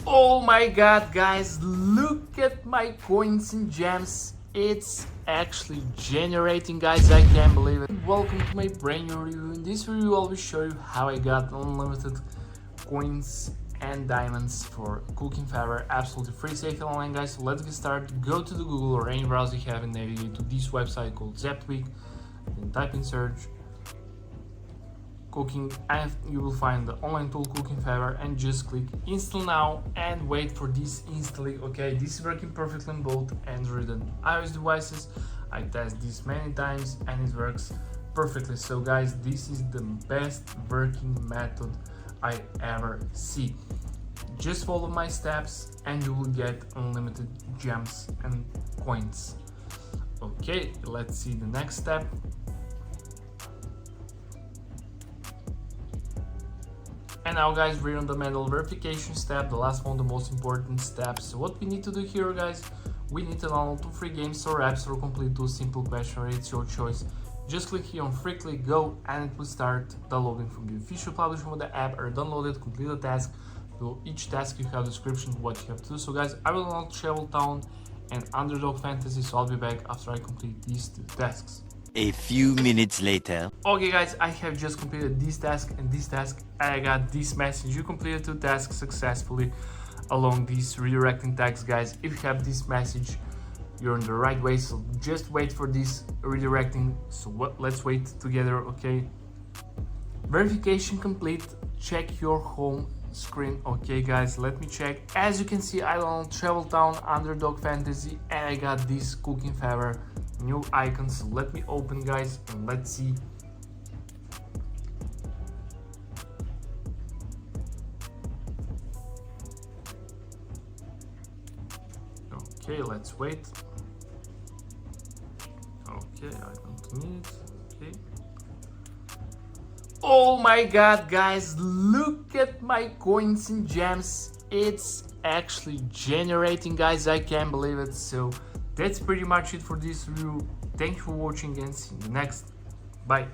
Oh my god, guys, look at my coins and gems. It's actually generating, guys. I can't believe it. Welcome to my brand new review. In this review I will show you how I got unlimited coins and diamonds for Cooking Favor, absolutely free, safe, and online, guys. So let's get started. Go to the Google or any browser you have and navigate to this website called Zeptweek. Then type in search cooking and you will find the online tool Cooking Favor, and just click install now and wait for this instantly. Okay, this is working perfectly on both Android and iOS devices. I tested this many times and it works perfectly. So guys, this is the best working method I ever see. Just follow my steps and you will get unlimited gems and coins. Okay, let's see the next step. And now guys, we're on the manual verification step, the last one, the most important step. So what we need to do here, guys, we need to download 2 free games or apps or complete 2 simple questions. It's your choice. Just click here on free, click go, and it will start downloading from the official publisher of the app, or download it, complete the task. Below each task you have a description of what you have to do. So guys, I will download Travel Town and Underdog Fantasy, so I'll be back after I complete these 2 tasks. A few minutes later. Okay guys, I have just completed this task and this task. I got this message: you completed 2 tasks successfully along these redirecting tags. Guys, if you have this message, you're on the right way. So just wait for this redirecting. So let's wait together. Okay, verification complete. Check your home screen. Okay guys, let me check. As you can see, I downloaded Travel Town, Underdog Fantasy, and I got this Cooking Favor new icons. So let me open, guys, and let's see. Okay, let's wait. Okay, I don't need it. Okay. Oh my god, guys, look at my coins and gems. It's actually generating, guys. I can't believe it. So that's pretty much it for this review. Thank you for watching and see you in the next. Bye.